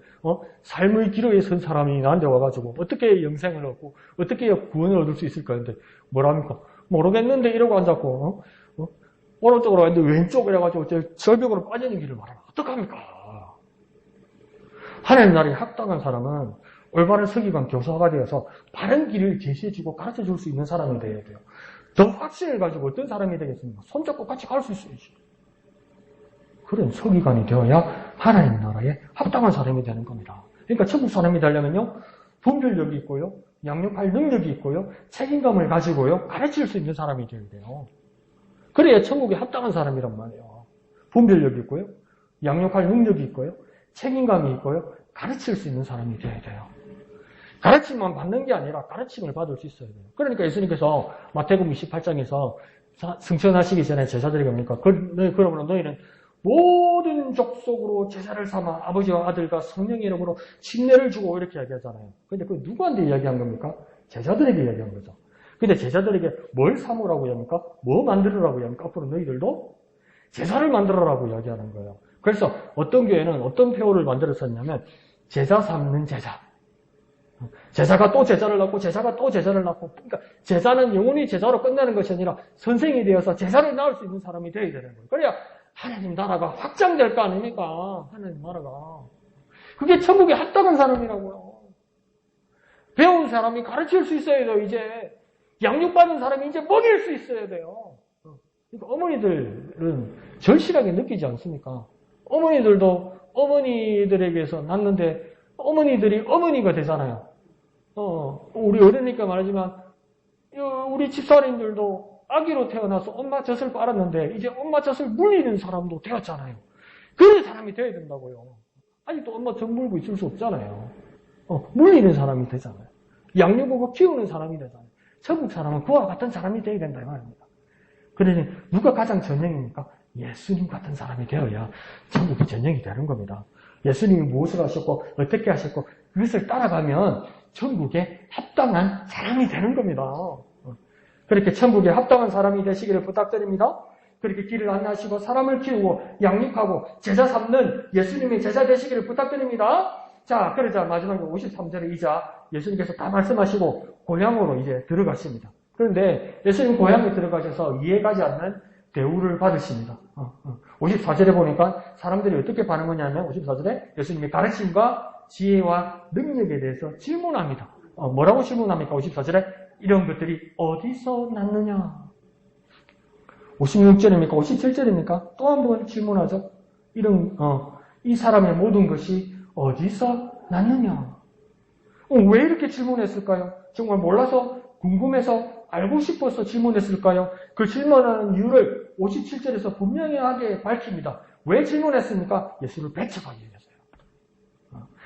삶의 기로에 선 사람이 나한테 와가지고 어떻게 영생을 얻고 어떻게 구원을 얻을 수 있을까 했는데 뭐랍니까? 모르겠는데 이러고 앉았고 오른쪽으로 왔는데 왼쪽으로 해가지고 절벽으로 빠지는 길을 말하면 어떡합니까? 하나님 나라에 합당한 사람은 올바른 서기관 교사가 되어서 바른 길을 제시해주고 가르쳐줄 수 있는 사람이 되어야 돼요. 더 확신을 가지고 어떤 사람이 되겠습니까? 손잡고 같이 갈 수 있어야지. 그런 서기관이 되어야 하나님 나라에 합당한 사람이 되는 겁니다. 그러니까 천국 사람이 되려면요. 분별력이 있고요. 양육할 능력이 있고요. 책임감을 가지고요. 가르칠 수 있는 사람이 되어야 돼요. 그래야 천국에 합당한 사람이란 말이에요. 분별력이 있고요. 양육할 능력이 있고요. 책임감이 있고요. 가르칠 수 있는 사람이 되어야 돼요. 가르침만 받는 게 아니라 가르침을 받을 수 있어야 돼요. 그러니까 예수님께서 마태복음 28장에서 승천하시기 전에 제자들에게 뭡니까? 그러므로 너희는 모든 족속으로 제자를 삼아 아버지와 아들과 성령의 이름으로 침례를 주고 이렇게 이야기하잖아요. 근데 그 누구한테 이야기한 겁니까? 제자들에게 이야기한 거죠. 근데 제자들에게 뭘 삼으라고 이야기합니까? 뭐 만들으라고 이야기합니까? 앞으로 너희들도 제자를 만들어라고 이야기하는 거예요. 그래서 어떤 교회는 어떤 표어를 만들었었냐면 제자 삼는 제자. 제자가 또 제자를 낳고 제자가 또 제자를 낳고 그러니까 제자는 영원히 제자로 끝나는 것이 아니라 선생이 되어서 제자를 낳을 수 있는 사람이 되어야 되는 거예요. 그래야 하나님 나라가 확장될 거 아닙니까? 하나님 나라가. 그게 천국에 합당한 사람이라고요. 배운 사람이 가르칠 수 있어야 돼요. 이제 양육받은 사람이 이제 먹일 수 있어야 돼요. 그러니까 어머니들은 절실하게 느끼지 않습니까? 어머니들도 어머니들에게서 낳는데 어머니들이 어머니가 되잖아요. 우리 어른이니까 말하지만 우리 집사님들도 아기로 태어나서 엄마 젖을 빨았는데 이제 엄마 젖을 물리는 사람도 되었잖아요. 그런 사람이 되어야 된다고요. 아직도 엄마 젖 물고 있을 수 없잖아요. 물리는 사람이 되잖아요. 양육하고 키우는 사람이 되잖아요. 천국 사람은 그와 같은 사람이 되어야 된다 이 말입니다. 그러니 누가 가장 전형입니까? 예수님 같은 사람이 되어야 천국이 전형이 되는 겁니다. 예수님이 무엇을 하셨고 어떻게 하셨고 그것을 따라가면 천국에 합당한 사람이 되는 겁니다. 그렇게 천국에 합당한 사람이 되시기를 부탁드립니다. 그렇게 길을 안내하시고 사람을 키우고 양육하고 제자 삼는 예수님의 제자 되시기를 부탁드립니다. 자, 그러자 마지막에 53절에 이자 예수님께서 다 말씀하시고 고향으로 이제 들어가십니다. 그런데 예수님 고향에 들어가셔서 이해가지 않는 대우를 받으십니다. 54절에 보니까 사람들이 어떻게 반응하냐면 54절에 예수님의 가르침과 지혜와 능력에 대해서 질문합니다. 뭐라고 질문합니까? 54절에 이런 것들이 어디서 났느냐? 56절입니까? 57절입니까? 또 한 번 질문하죠. 이 사람의 모든 것이 어디서 났느냐? 왜 이렇게 질문했을까요? 정말 몰라서 궁금해서 알고 싶어서 질문했을까요? 그 질문하는 이유를 57절에서 분명하게 밝힙니다. 왜 질문했습니까? 예수를 배척하기 위해서요.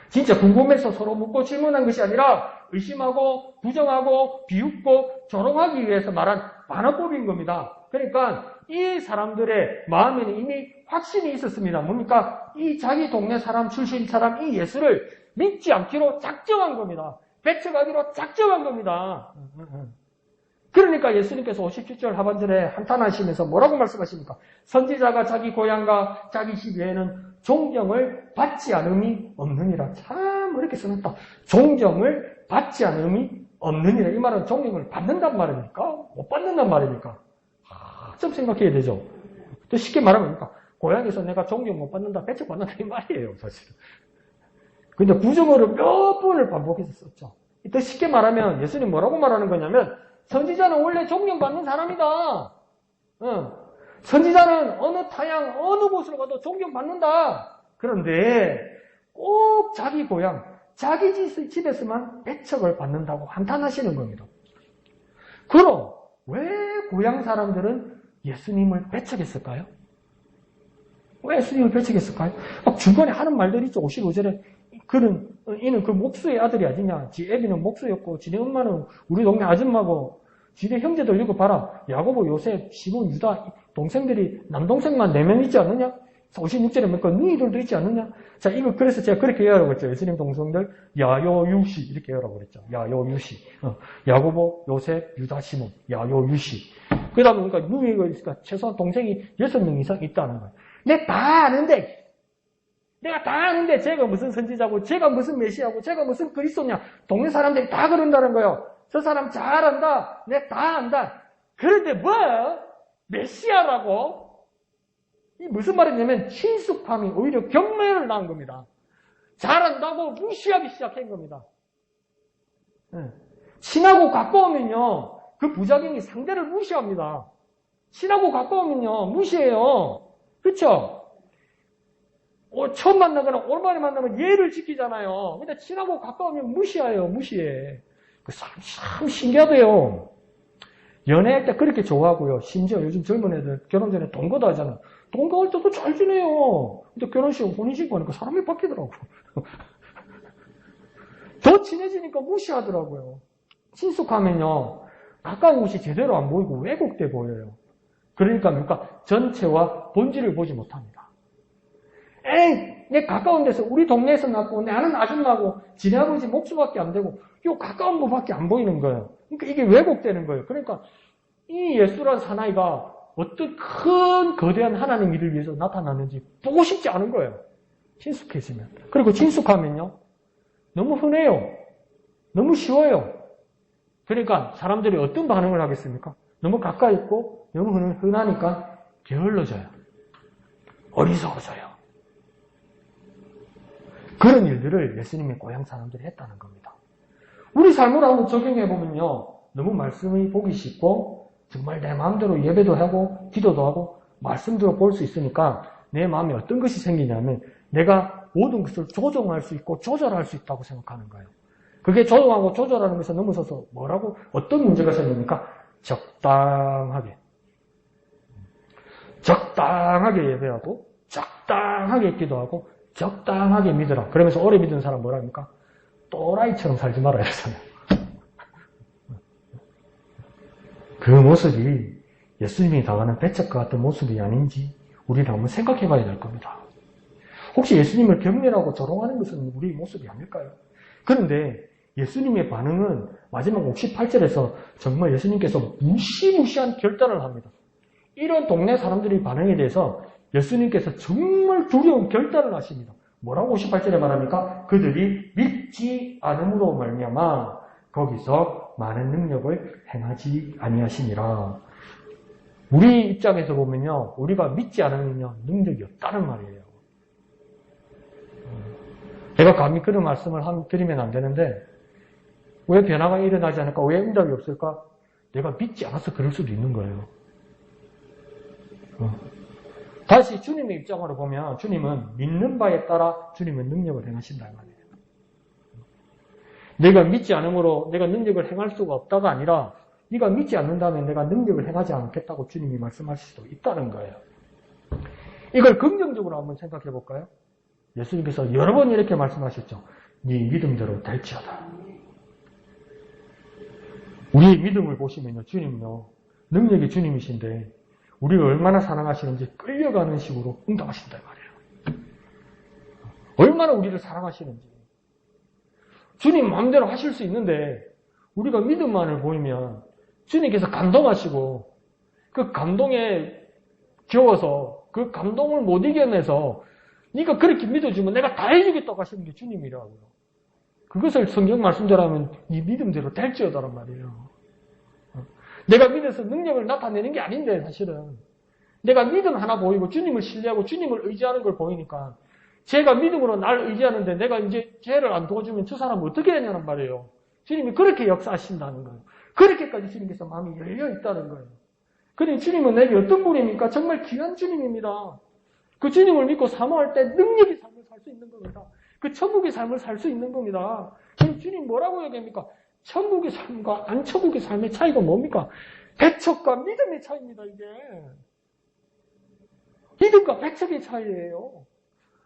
진짜 궁금해서 서로 묻고 질문한 것이 아니라 의심하고 부정하고 비웃고 조롱하기 위해서 말한 반어법인 겁니다. 그러니까 이 사람들의 마음에는 이미 확신이 있었습니다. 뭡니까? 이 자기 동네 사람 출신 사람 이 예수를 믿지 않기로 작정한 겁니다. 배척하기로 작정한 겁니다. 그러니까 예수님께서 57절 하반절에 한탄하시면서 뭐라고 말씀하십니까? 선지자가 자기 고향과 자기 집 외에는 존경을 받지 않음이 없느니라. 참 이렇게 써놨다. 존경을 받지 않음이 없느니라. 이 말은 존경을 받는단 말입니까? 못 받는단 말입니까? 좀 생각해야 되죠. 또 쉽게 말하면 고향에서 내가 존경 못 받는다, 배척받는다 이 말이에요, 사실은. 근데 부정어를 몇 번을 반복해서 썼죠. 더 쉽게 말하면 예수님 뭐라고 말하는 거냐면 선지자는 원래 존경받는 사람이다. 선지자는 어느 타양, 어느 곳으로 가도 존경받는다. 그런데 꼭 자기 고향, 자기 집에서만 배척을 받는다고 한탄하시는 겁니다. 그럼 왜 고향 사람들은 예수님을 배척했을까요? 왜 예수님을 배척했을까요? 막 중간에 하는 말들이 있죠. 55절에 이는 그 목수의 아들이 아니냐. 지 애비는 목수였고 지네 엄마는 우리 동네 아줌마고 지네 형제들 이거 봐라. 야고보, 요셉, 시몬, 유다 동생들이 남동생만 4명 있지 않느냐? 56절에 보니까 너희들도 있지 않느냐? 자, 이거 그래서 제가 그렇게 외우라고 했죠. 예수님 동생들 야요유시 이렇게 외우라고 그랬죠. 야요유시. 야고보, 요셉, 유다, 시몬. 야요유시. 그 다음에 그러니까 누이가 있으니까 최소한 동생이 6명 이상 있다는 거예요. 내가 다 아는데 제가 무슨 선지자고 제가 무슨 메시아고 제가 무슨 그리스도냐. 동네 사람들이 다 그런다는 거예요. 저 사람 잘 안다. 내가 다 안다. 그런데 뭐? 메시아라고? 이 무슨 말이냐면 친숙함이 오히려 경멸을 낳은 겁니다. 잘한다고 무시하기 시작한 겁니다. 친하고 가까우면요. 그 부작용이 상대를 무시합니다. 친하고 가까우면요. 무시해요. 그렇죠? 처음 만나거나 오랜만에 만나면 예를 지키잖아요. 근데 친하고 가까우면 무시해요. 무시해. 그 사람 참 신기하대요. 연애할 때 그렇게 좋아하고요. 심지어 요즘 젊은 애들 결혼 전에 동거도 하잖아요. 동거할 때도 잘 지내요. 근데 결혼식 혼인신고 하니까 사람이 바뀌더라고. 더 친해지니까 무시하더라고요. 친숙하면요. 가까운 곳이 제대로 안 보이고 왜곡돼 보여요. 그러니까 전체와 본질을 보지 못합니다. 내 가까운 데서 우리 동네에서 낳고 내 아는 아줌마고 지네 아버지 목수밖에 안 되고 요 가까운 거밖에 안 보이는 거예요. 그러니까 이게 왜곡되는 거예요. 그러니까 이 예수란 사나이가 어떤 큰 거대한 하나님 일을 위해서 나타나는지 보고 싶지 않은 거예요. 친숙해지면. 그리고 친숙하면요. 너무 흔해요. 너무 쉬워요. 그러니까 사람들이 어떤 반응을 하겠습니까? 너무 가까이 있고 너무 흔하니까 게을러져요. 어리석어져요. 그런 일들을 예수님의 고향 사람들이 했다는 겁니다. 우리 삶으로 한번 적용해 보면요. 너무 말씀이 보기 쉽고 정말 내 마음대로 예배도 하고 기도도 하고 말씀도 볼 수 있으니까 내 마음에 어떤 것이 생기냐면 내가 모든 것을 조정할 수 있고 조절할 수 있다고 생각하는 거예요. 그게 조정하고 조절하는 것에 넘어서서 뭐라고 어떤 문제가 생깁니까? 적당하게 예배하고 적당하게 기도하고 적당하게 믿으라. 그러면서 오래 믿은 사람 뭐라 합니까? 또라이처럼 살지 말아야 되잖아요. 그 모습이 예수님이 당하는 배척과 같은 모습이 아닌지 우리는 한번 생각해 봐야 될 겁니다. 혹시 예수님을 경멸하고 조롱하는 것은 우리 모습이 아닐까요? 그런데 예수님의 반응은 마지막 58절에서 정말 예수님께서 무시무시한 결단을 합니다. 이런 동네 사람들의 반응에 대해서 예수님께서 정말 두려운 결단을 하십니다. 뭐라고 58절에 말합니까? 그들이 믿지 않음으로 말미암아 거기서 많은 능력을 행하지 아니하시니라. 우리 입장에서 보면요, 우리가 믿지 않으면요 능력이 없다는 말이에요. 내가 감히 그런 말씀을 드리면 안 되는데 왜 변화가 일어나지 않을까? 왜 응답이 없을까? 내가 믿지 않아서 그럴 수도 있는 거예요. 다시 주님의 입장으로 보면 주님은 믿는 바에 따라 주님은 능력을 행하신다는 말이에요. 내가 믿지 않으므로 내가 능력을 행할 수가 없다가 아니라 네가 믿지 않는다면 내가 능력을 행하지 않겠다고 주님이 말씀하실 수도 있다는 거예요. 이걸 긍정적으로 한번 생각해 볼까요? 예수님께서 여러 번 이렇게 말씀하셨죠. 네 믿음대로 될지어다. 우리의 믿음을 보시면요, 주님은요, 능력이 주님이신데 우리를 얼마나 사랑하시는지 끌려가는 식으로 응답하신단 말이에요. 얼마나 우리를 사랑하시는지. 주님 마음대로 하실 수 있는데 우리가 믿음만을 보이면 주님께서 감동하시고 그 감동에 겨워서 그 감동을 못 이겨내서 네가 그렇게 믿어주면 내가 다 해주겠다고 하시는 게 주님이라고요. 그것을 성경 말씀대로 하면 네 믿음대로 될지어다란 말이에요. 내가 믿어서 능력을 나타내는 게 아닌데 사실은 내가 믿음 하나 보이고 주님을 신뢰하고 주님을 의지하는 걸 보이니까 제가 믿음으로 날 의지하는데 내가 이제 죄를 안 도와주면 저 사람은 어떻게 하냐는 말이에요. 주님이 그렇게 역사하신다는 거예요. 그렇게까지 주님께서 마음이 열려 있다는 거예요. 그러니 주님은 내게 어떤 분입니까? 정말 귀한 주님입니다. 그 주님을 믿고 사모할 때 능력의 삶을 살 수 있는 겁니다. 그 천국의 삶을 살 수 있는 겁니다. 그럼 주님 뭐라고 얘기합니까? 천국의 삶과 안 천국의 삶의 차이가 뭡니까? 배척과 믿음의 차이입니다, 이게. 믿음과 배척의 차이예요.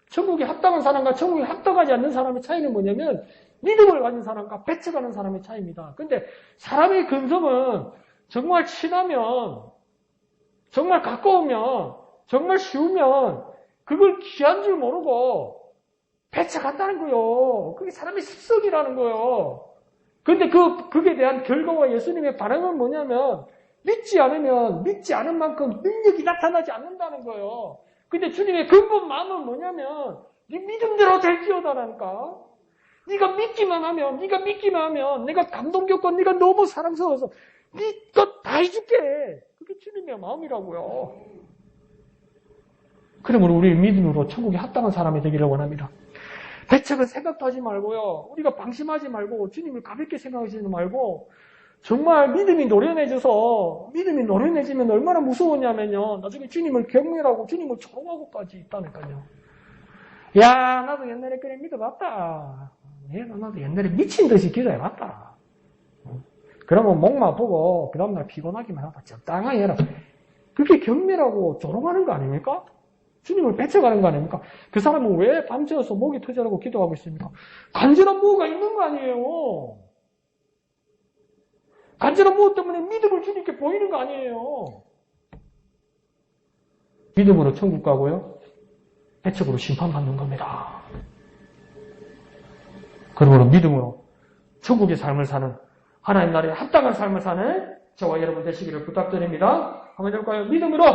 천국에 합당한 사람과 천국에 합당하지 않는 사람의 차이는 뭐냐면 믿음을 가진 사람과 배척하는 사람의 차이입니다. 근데 사람의 근성은 정말 친하면, 정말 가까우면, 정말 쉬우면 그걸 귀한 줄 모르고 배척한다는 거예요. 그게 사람의 습성이라는 거예요. 근데 그게 대한 결과와 예수님의 반응은 뭐냐면 믿지 않으면 믿지 않은 만큼 능력이 나타나지 않는다는 거예요. 근데 주님의 근본 마음은 뭐냐면 네 믿음대로 될지어다라니까. 네가 믿기만 하면 내가 감동 겪고 네가 너무 사랑스러워서 네 것 다 해줄게. 그게 주님의 마음이라고요. 그러므로 우리 믿음으로 천국에 합당한 사람이 되기를 원합니다. 배척은 생각도 하지 말고요. 우리가 방심하지 말고 주님을 가볍게 생각하지 말고 정말 믿음이 노련해지면 얼마나 무서우냐면요. 나중에 주님을 경멸하고 주님을 조롱하고까지 있다니까요. 야, 나도 옛날에 그래 믿어봤다. 나도 옛날에 미친 듯이 기도해봤다. 그러면 목만 보고 그 다음날 피곤하기만 하다. 적당하게 해라. 그게 경멸하고 조롱하는 거 아닙니까? 주님을 배척하는 거 아닙니까? 그 사람은 왜 밤새워서 목이 터져라고 기도하고 있습니까? 간절한 무엇가 있는 거 아니에요. 간절한 무엇 때문에 믿음을 주님께 보이는 거 아니에요. 믿음으로 천국 가고요. 배척으로 심판받는 겁니다. 그러므로 믿음으로 천국의 삶을 사는 하나님 나라에 합당한 삶을 사는 저와 여러분 되시기를 부탁드립니다. 한번 해볼까요? 믿음으로